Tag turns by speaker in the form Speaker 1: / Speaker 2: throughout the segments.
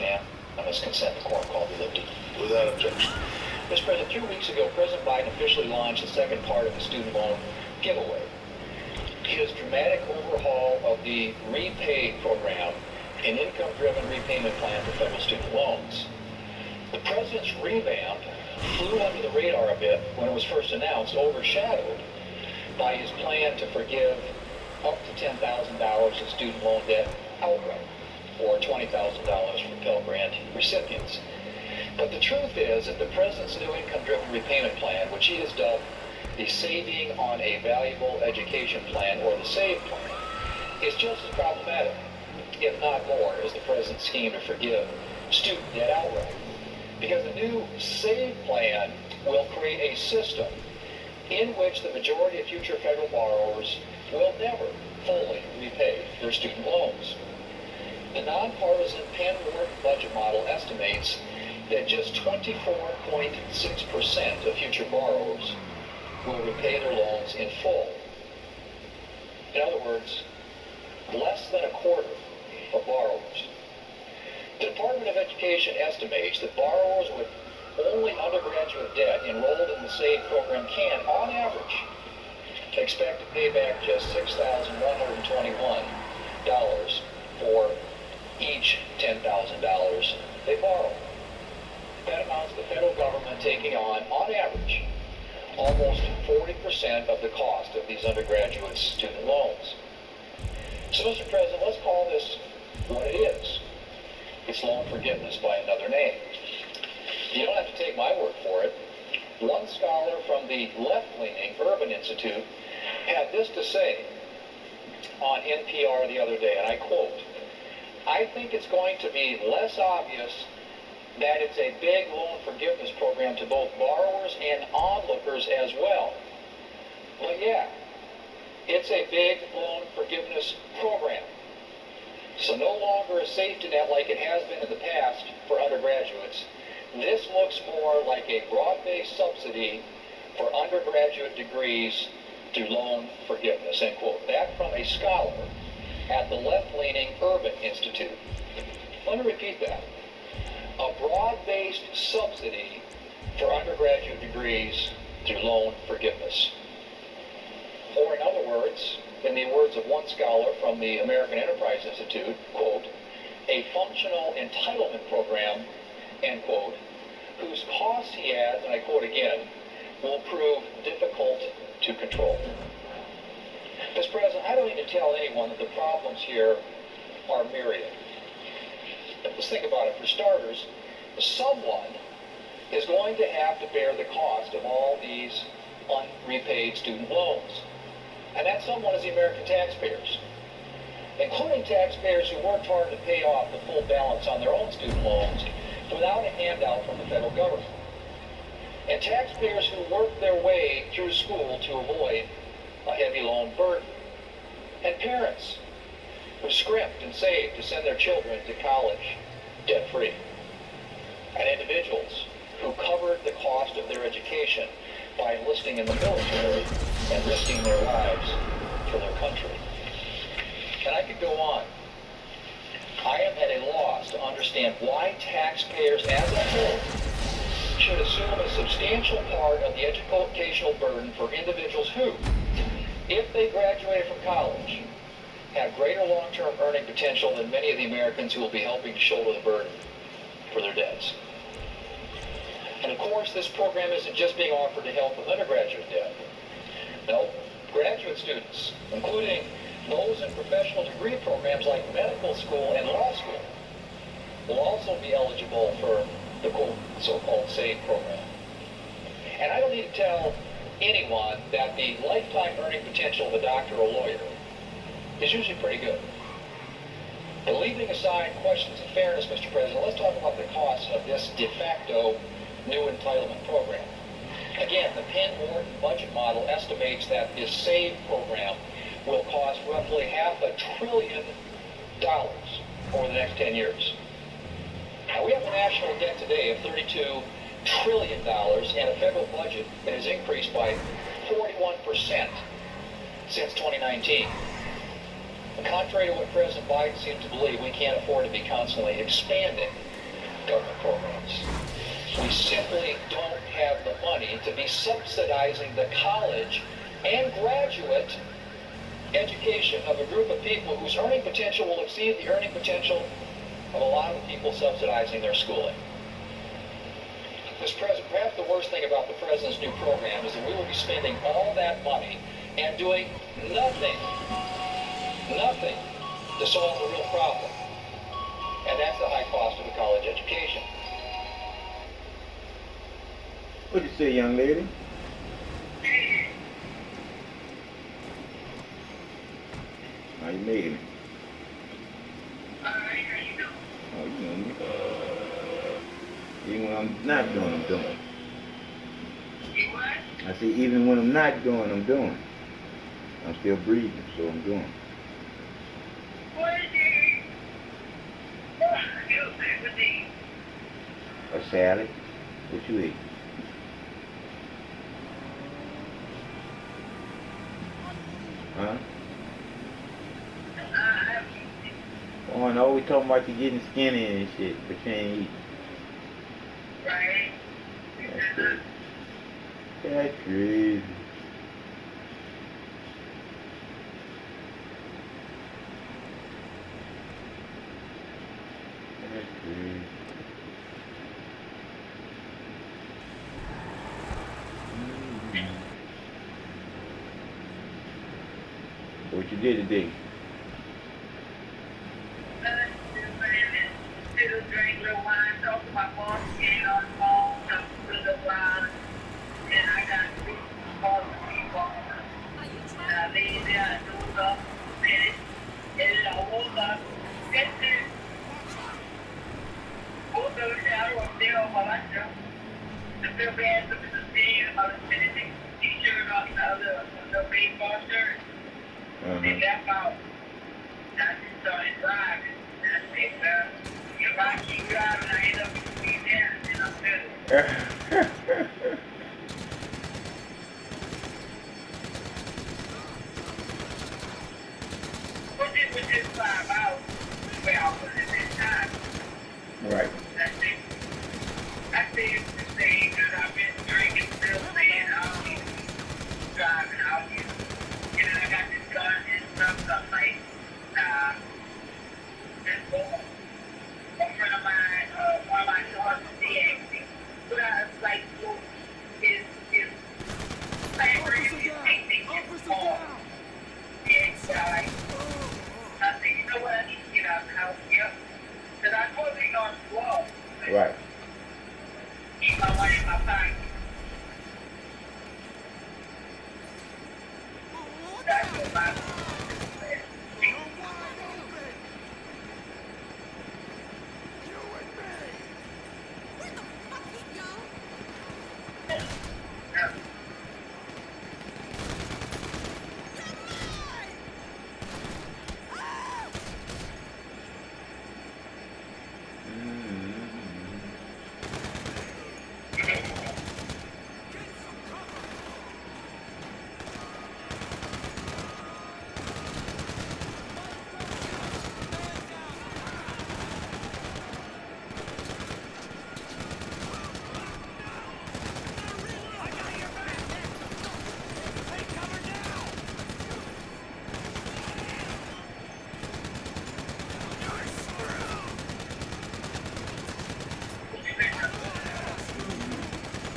Speaker 1: unanimous consent, the quorum call be lifted.
Speaker 2: Without objection.
Speaker 1: Mr. President, 2 weeks ago, President Biden officially launched the second part of the student loan giveaway. His dramatic overhaul of the REPAY program, an income-driven repayment plan for federal student loans. The president's revamp flew under the radar a bit when it was first announced, overshadowed by his plan to forgive up to $10,000 in student loan debt outright, or $20,000 for Pell Grant recipients. But the truth is that the president's new income-driven repayment plan, which he has dubbed the Saving on a Valuable Education Plan, or the SAVE plan, is just as problematic, if not more, as the president's scheme to forgive student debt outright. Because the new SAVE plan will create a system in which the majority of future federal borrowers will never fully repay their student loans. The nonpartisan Penn-Wharton budget model estimates that just 24.6% of future borrowers will repay their loans in full. In other words, less than a quarter of borrowers. The Department of Education estimates that borrowers with only undergraduate debt enrolled in the SAVE program can, on average, expect to pay back just $6,121 for each $10,000 they borrow. That amounts to the federal government taking on average, almost 40% of the cost of these undergraduate student loans. So, Mr. President, let's call this what it is. It's loan forgiveness by another name. You don't have to take my word for it. One scholar from the left-leaning Urban Institute had this to say on NPR the other day, and I quote, "I think it's going to be less obvious that it's a big loan forgiveness program to both borrowers and onlookers as well. But yeah, it's a big loan forgiveness program. So no longer a safety net like it has been in the past for undergraduates. This looks more like a broad-based subsidy for undergraduate degrees through loan forgiveness," end quote. That from a scholar at the left-leaning Urban Institute. Let me repeat that. A broad-based subsidy for undergraduate degrees through loan forgiveness. Or in other words, in the words of one scholar from the American Enterprise Institute, quote, "a functional entitlement program," end quote, "whose costs," he adds, and I quote again, "will prove difficult to control." Mr. President, I don't need to tell anyone that the problems here are myriad. Let's think about it. For starters, someone is going to have to bear the cost of all these unrepaid student loans. And that someone is the American taxpayers, including taxpayers who worked hard to pay off the full balance on their own student loans without a handout from the federal government. And taxpayers who worked their way through school to avoid a heavy loan burden. And parents who scrimped and saved to send their children to college debt-free. And individuals who covered the cost of their education by enlisting in the military and risking their lives for their country. And I could go on. I am at a loss to understand why taxpayers as a whole should assume a substantial part of the educational burden for individuals who, if they graduated from college, have greater long-term earning potential than many of the Americans who will be helping to shoulder the burden for their debts. And of course, this program isn't just being offered to help with undergraduate debt. No, graduate students, including those in professional degree programs like medical school and law school, will also be eligible for the quote, so-called SAVE program. And I don't need to tell anyone that the lifetime earning potential of a doctor or lawyer is usually pretty good. But leaving aside questions of fairness, Mr. President, let's talk about the costs of this de facto new entitlement program. Again, the Penn-Wharton budget model estimates that this SAVE program will cost roughly $500 billion over the next 10 years. Now, we have a national debt today of $32 trillion and a federal budget that has increased by 41% since 2019. And contrary to what President Biden seems to believe, we can't afford to be constantly expanding government programs. We simply don't have the money to be subsidizing the college and graduate education of a group of people whose earning potential will exceed the earning potential of a lot of the people subsidizing their schooling. Perhaps the worst thing about the president's new program is that we will be spending all that money and doing nothing to solve the real problem. And that's the high cost of a college education.
Speaker 2: What'd you say, young lady? How you making it?
Speaker 3: Alright, how you doing?
Speaker 2: Oh, you know me. Even when I'm not doing, I'm doing.
Speaker 3: You what?
Speaker 2: I say, even when I'm not doing, I'm doing. I'm still breathing, so I'm doing.
Speaker 3: What is it? What's it?
Speaker 2: A salad? What you eat? Huh? Oh, no, we talking about you getting skinny and shit, but you ain't eat.
Speaker 3: Right.
Speaker 2: That's crazy. That's crazy. That's crazy. So what you did today?
Speaker 3: Still drink a little wine, talk to my boss again on the phone, talk to a little while, and I got to call some people. And I laid there and dozed off a minute, and then I woke up, and then woke up in the shower, was there all by myself. I feel bad for Mrs. D, I was finishing t-shirt off the baseball shirt. And left out. I just started driving. And I said, well, if I keep driving, I end up being there, and I'm good. But it was just 5 hours where I was at that time.
Speaker 2: Right.
Speaker 3: That's it. I said the same that I've been drinking, still saying I'll be driving, I'll be. And then I got this gun and stuff like, this boy, a friend of mine, one of my daughters, they asked me, what I like to do is fabric and painting and fall. Yeah, so I said, you know what, I need to get out of the house, yep. Because I told them on the wall.
Speaker 2: Right.
Speaker 3: Keep my money in my pocket. That's what my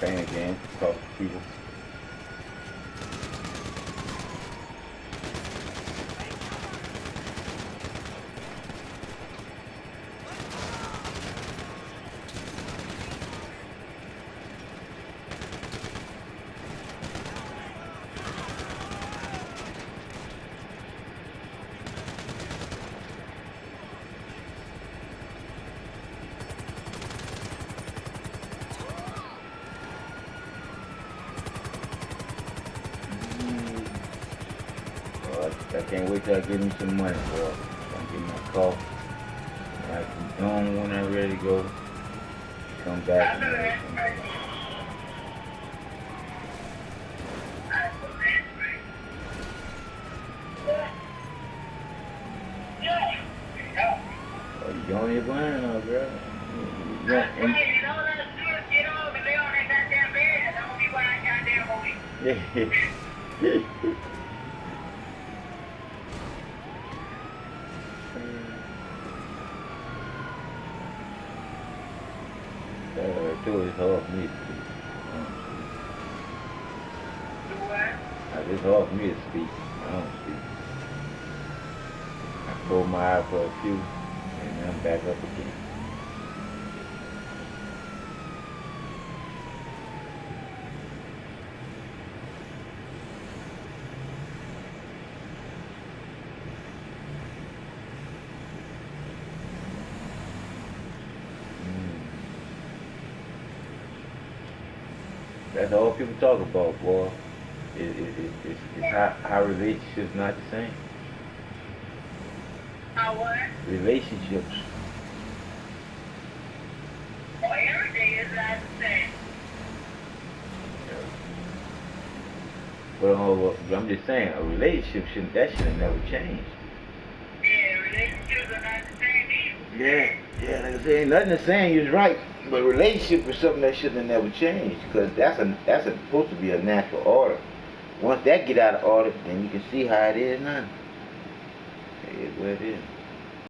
Speaker 2: Playing a game, talk to people. I can't wait till I get me some money, bro. I'm get my car. I can go when I'm ready to go. Come back and everything. Oh, you going your blind now, girl? Yeah, and
Speaker 3: Hey, and all I do is get home and lay on that goddamn bed. That's the only way I goddamn awake.
Speaker 2: too, it's hard for me to speak.
Speaker 3: Do what?
Speaker 2: It's hard for me to speak. I don't speak. I close my eyes for a few, and then I'm back up again. That's all people talk about, boy. It's how relationships not the same.
Speaker 3: How what?
Speaker 2: Relationships.
Speaker 3: Well, everything is not the same.
Speaker 2: But I'm just saying, a relationship should have never changed.
Speaker 3: Yeah, relationships are not the same either.
Speaker 2: Yeah, like I say, ain't nothing the same is right. But relationship is something that should have never changed, because that's supposed to be a natural order. Once that get out of order, then you can see how it is now. It is what it is.